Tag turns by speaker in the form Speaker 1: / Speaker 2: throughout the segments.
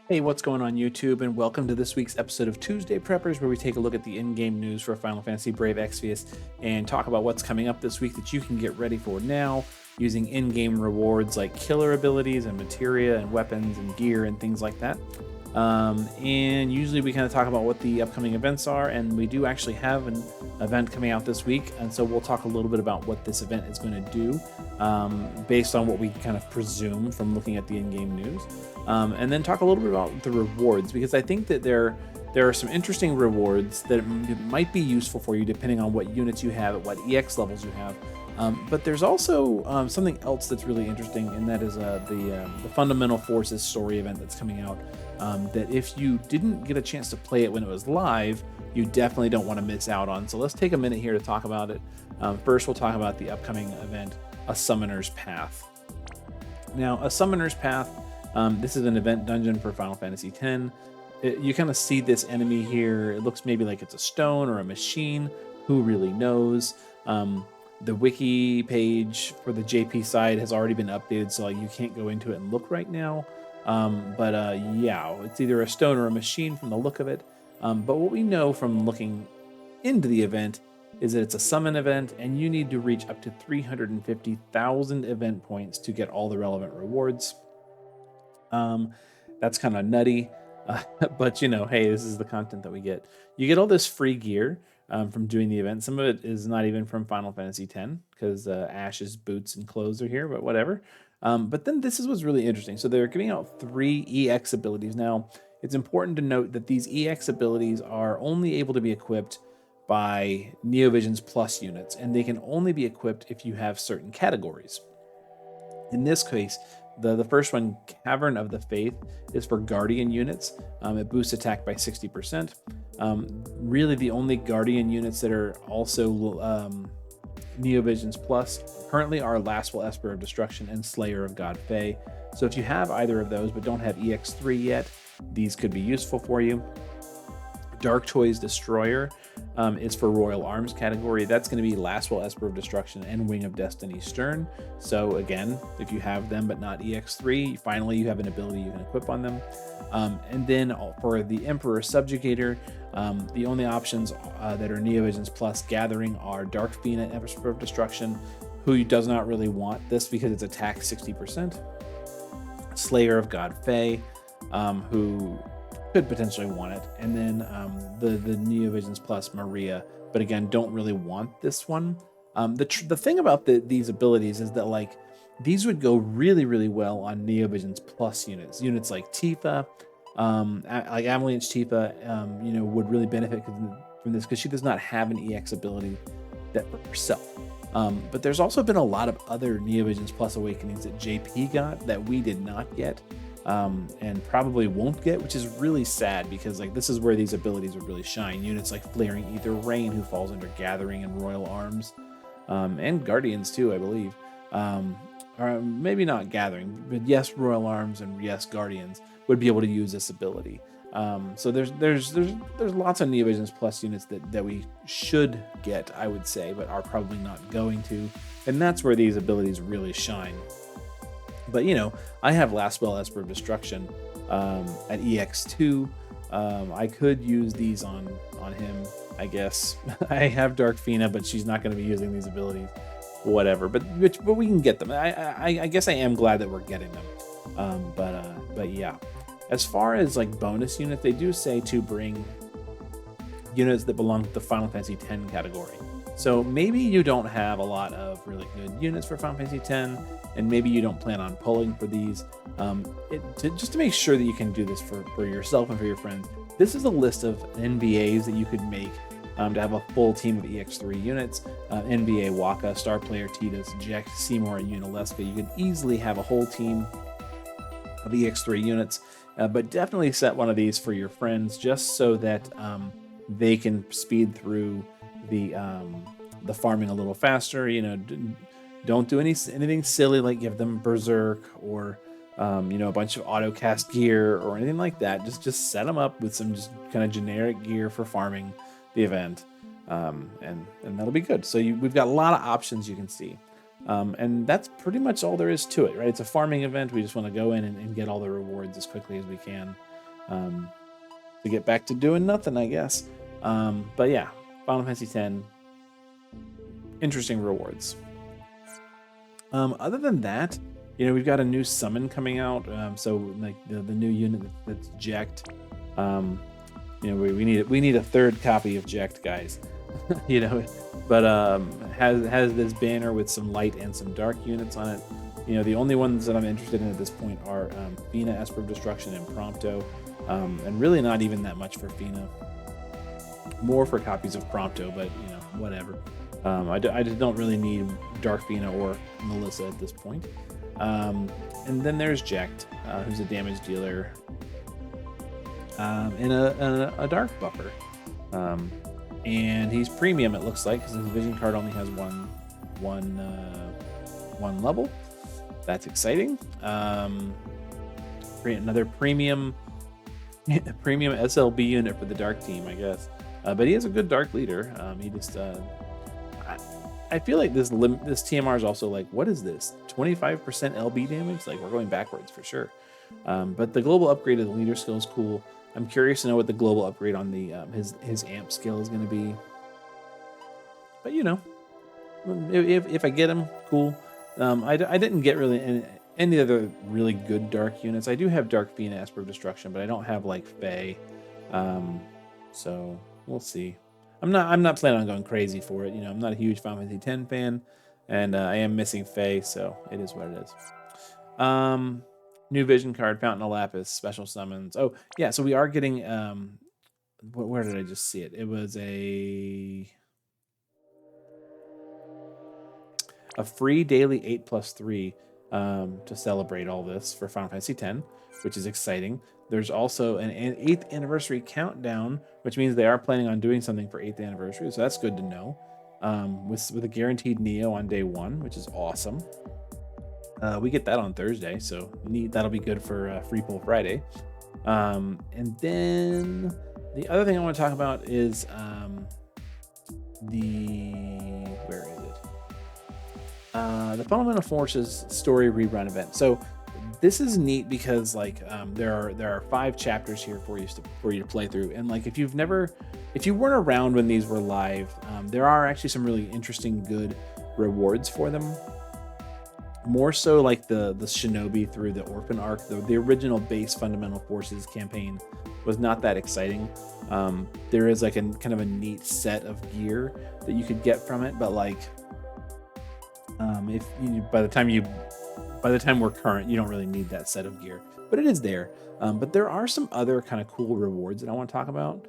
Speaker 1: Hey, what's going on YouTube? And welcome to this week's episode of Tuesday Preppers, where we take a look at the in-game news for Final Fantasy Brave Exvius and talk about what's coming up this week that you can get ready for now using in-game rewards like killer abilities and materia and weapons and gear and things like that. And usually we kind of talk about what the upcoming events are, and we do actually have an event coming out this week, and so we'll talk a little bit about what this event is going to do based on what we kind of presume from looking at the in-game news. And then talk a little bit about the rewards, because I think that there are some interesting rewards that might be useful for you depending on what units you have, at what EX levels you have. But there's also something else that's really interesting, and that is the Fundamental Forces story event that's coming out. That if you didn't get a chance to play it when it was live, you definitely don't want to miss out on. So let's take a minute here to talk about it. First, we'll talk about the upcoming event, A Summoner's Path. Now, A Summoner's Path, this is an event dungeon for Final Fantasy X. You kind of see this enemy here. It looks maybe like it's a stone or a machine. Who really knows? The wiki page for the JP side has already been updated, so like you can't go into it and look right now. Yeah, it's either a stone or a machine from the look of it. But what we know from looking into the event is that it's a summon event, and you need to reach up to 350,000 event points to get all the relevant rewards. That's kind of nutty, but hey, this is the content that we get. You get all this free gear from doing the event. Some of it is not even from Final Fantasy X, because Ash's boots and clothes are here, but whatever. But then this is what's really interesting. So they're giving out 3 EX abilities. Now, it's important to note that these EX abilities are only able to be equipped by Neovision's Plus units, and they can only be equipped if you have certain categories. In this case, the first one, Cavern of the Faith, is for Guardian units. It boosts attack by 60%. Really, the only Guardian units that are also Neovision's Plus currently are Lastful Esper of Destruction and Slayer of God Fae. So if you have either of those but don't have EX3 yet, these could be useful for you. Dark Toys Destroyer is for Royal Arms category. That's going to be Lastful Esper of Destruction and Wing of Destiny Stern. So again, if you have them but not EX3, finally you have an ability you can equip on them. And then for the Emperor Subjugator, the only options that are Neovision's Plus Gathering are Dark Fiend and Esper of Destruction, who does not really want this because it's attack 60%. Slayer of God Fae, who could potentially want it, and then the Neovision's Plus Maria, but again, don't really want this one. The thing about these abilities is that like these would go really, really well on Neovision's Plus units like Tifa, like Avalanche Tifa, would really benefit from this because she does not have an EX ability that for herself. But there's also been a lot of other Neovision's Plus awakenings that JP got that we did not get. And probably won't get, which is really sad because like this is where these abilities would really shine. Units like Flaring Ether Rain, who falls under Gathering and Royal Arms, and Guardians too, I believe. Or maybe not Gathering, but yes, Royal Arms and yes, Guardians would be able to use this ability. So there's lots of Neovision's Plus units that we should get, I would say, but are probably not going to, and that's where these abilities really shine. But I have Lastful Esper of Destruction at EX2. I could use these on him, I guess. I have Dark Fina, but she's not going to be using these abilities. Whatever, but we can get them. I guess I am glad that we're getting them. But yeah, as far as like bonus units, they do say to bring units that belong to the Final Fantasy X category. So maybe you don't have a lot of really good units for Final Fantasy X, and maybe you don't plan on pulling for these. Just to make sure that you can do this for yourself and for your friends, this is a list of NVAs that you could make to have a full team of EX3 units. NVA Waka, Star Player Tidus, Jack, Seymour, and Unalesca. You could easily have a whole team of EX3 units, but definitely set one of these for your friends just so that they can speed through the farming a little faster. Don't do anything silly like give them Berserk or a bunch of auto cast gear or anything like that. Just set them up with some just kind of generic gear for farming the event, and that'll be good. So we've got a lot of options you can see, and that's pretty much all there is to it, right? It's a farming event. We just want to go in and get all the rewards as quickly as we can. to get back to doing nothing, I guess. But yeah, Final Fantasy X, interesting rewards. Other than that, we've got a new summon coming out. So like the new unit that's Jekt. We need a third copy of Jekt, guys. But has this banner with some light and some dark units on it. The only ones that I'm interested in at this point are Fina, Esper of Destruction, and Prompto, and really not even that much for Fina. More for copies of Prompto, but whatever. I just don't really need Dark Fina or Melissa at this point. And then there's Jekt, who's a damage dealer, and a dark buffer. And he's premium, it looks like, because his vision card only has one level. That's exciting. Another premium SLB unit for the dark team, I guess. But he is a good dark leader. He just I feel like this TMR is also like, what is this? 25% LB damage? Like, we're going backwards for sure. But the global upgrade of the leader skill is cool. I'm curious to know what the global upgrade on the his amp skill is going to be. But if I get him, cool. I didn't get really any other really good dark units. I do have Dark Fina, Esper of Destruction, but I don't have like Fae. So we'll see. I'm not planning on going crazy for it. I'm not a huge Final Fantasy X fan, and I am missing Fae, so it is what it is. New vision card, Fountain of Lapis, special summons. Oh yeah, so we are getting where did I just see it? It was a free daily 8+3 to celebrate all this for Final Fantasy X, which is exciting. There's also an 8th anniversary countdown, which means they are planning on doing something for 8th anniversary, so that's good to know. With a guaranteed Neo on day 1, which is awesome. We get that on Thursday, so that'll be good for Free Pull Friday. And then the other thing I want to talk about is where is it? The Fundamental Forces story rerun event. So this is neat because there are 5 chapters here for you to play through, and if you weren't around when these were live, there are actually some really interesting, good rewards for them. More so like the Shinobi through the Orphan arc. The original base Fundamental Forces campaign was not that exciting. There is like a kind of a neat set of gear that you could get from it, but if by the time we're current, you don't really need that set of gear, but it is there. But there are some other kind of cool rewards that I want to talk about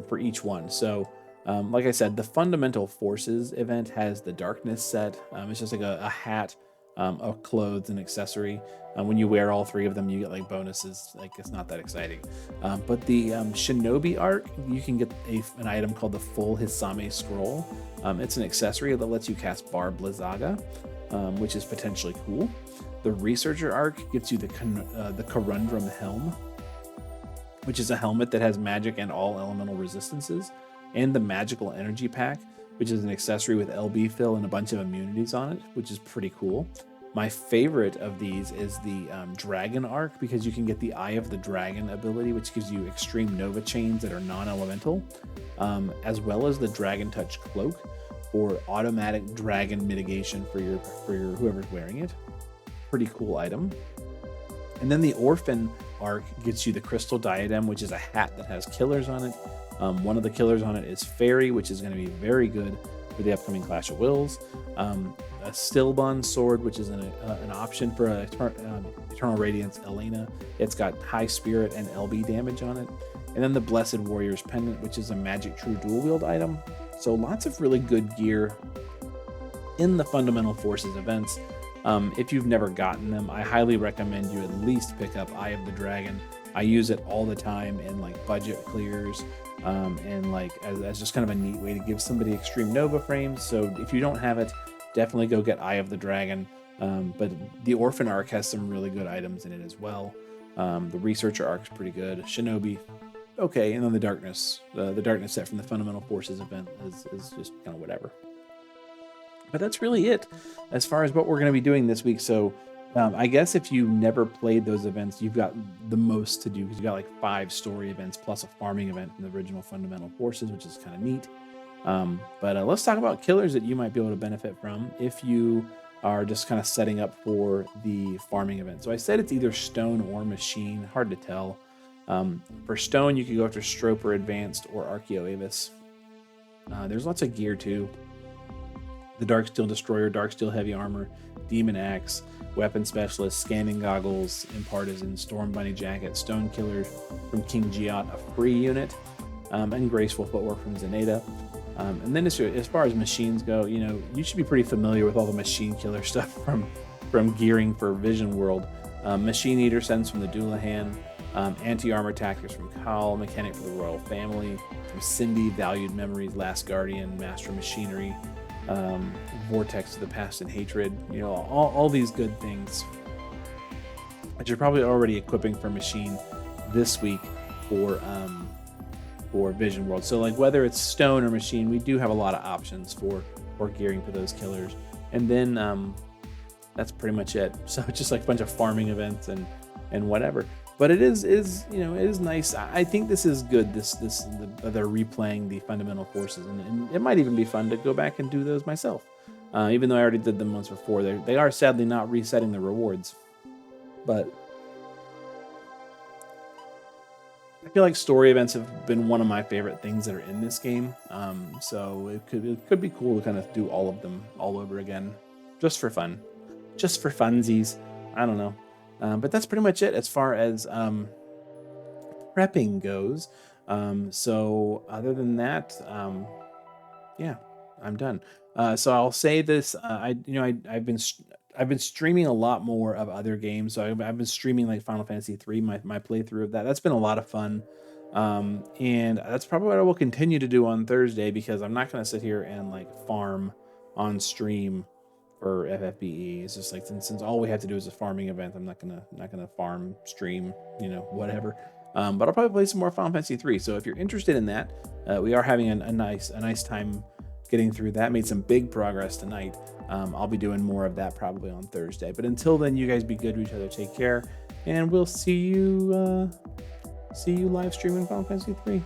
Speaker 1: for each one. So like I said, the Fundamental Forces event has the Darkness set. It's just like a hat, a clothes and accessory. When you wear all 3 of them, you get like bonuses. It's not that exciting. But the Shinobi arc, you can get an item called the Full Hisame Scroll. It's an accessory that lets you cast Bar Blizzaga, which is potentially cool. The Researcher arc gives you the Corundrum Helm, which is a helmet that has magic and all elemental resistances, and the Magical Energy Pack, which is an accessory with LB fill and a bunch of immunities on it, which is pretty cool. My favorite of these is the Dragon arc, because you can get the Eye of the Dragon ability, which gives you extreme Nova chains that are non-elemental, as well as the Dragon Touch Cloak for automatic dragon mitigation for your whoever's wearing it. Pretty cool item. And then the Orphan arc gets you the Crystal Diadem, which is a hat that has killers on it. One of the killers on it is Fairy, which is going to be very good for the upcoming Clash of Wills. A Stillbond sword, which is an option for Eternal Radiance Elena. It's got high spirit and LB damage on it. And then the Blessed Warrior's Pendant, which is a Magic True dual wield item. So lots of really good gear in the Fundamental Forces events. If you've never gotten them, I highly recommend you at least pick up Eye of the Dragon. I use it all the time in budget clears, and as just kind of a neat way to give somebody extreme Nova frames. So if you don't have it, definitely go get Eye of the Dragon. But the Orphan arc has some really good items in it as well. The Researcher arc is pretty good. Shinobi, okay, and then the Darkness set from the Fundamental Forces event is just kind of whatever. But that's really it as far as what we're going to be doing this week. So I guess if you never played those events, you've got the most to do because you got like 5 story events plus a farming event from the original Fundamental Forces, which is kind of neat. But let's talk about killers that you might be able to benefit from if you are just kind of setting up for the farming event. So I said it's either stone or machine, hard to tell. For stone, you could go after Stroper Advanced or Archeo Avis. There's lots of gear too. The Darksteel Destroyer, Darksteel Heavy Armor, Demon Axe, Weapon Specialist, Scanning Goggles, Impartisan, Storm Bunny Jacket, Stone Killer from King Giot, a free unit, and Graceful Footwork from Zenata. And then as far as machines go, you should be pretty familiar with all the machine killer stuff from gearing for Vision World. Machine Eater Sense from the Doulahan, Anti-Armor Tactics from Kyle, Mechanic for the Royal Family, from Cindy, Valued Memories, Last Guardian, Master Machinery, Vortex to the Past and Hatred, all these good things that you're probably already equipping for machine this week for Vision World. So like whether it's stone or machine, we do have a lot of options for gearing for those killers. And then that's pretty much it. So it's just like a bunch of farming events and whatever. But it is nice. I think this is good. They're replaying the Fundamental Forces, and it might even be fun to go back and do those myself. Even though I already did them once before, they are sadly not resetting the rewards. But I feel like story events have been one of my favorite things that are in this game. So it could be cool to kind of do all of them all over again, just for fun, just for funsies. I don't know. But that's pretty much it as far as prepping goes. So other than that, yeah, I'm done. So I'll say this: I've been streaming a lot more of other games. So I've been streaming like Final Fantasy 3, my playthrough of that. That's been a lot of fun, and that's probably what I will continue to do on Thursday because I'm not going to sit here and like farm on stream for FFBE. It's just like since all we have to do is a farming event, I'm not gonna farm stream, whatever. But I'll probably play some more Final Fantasy 3. So if you're interested in that, we are having a nice time getting through that. Made some big progress tonight. I'll be doing more of that probably on Thursday. But until then, you guys be good to each other. Take care, and we'll see you live streaming Final Fantasy 3.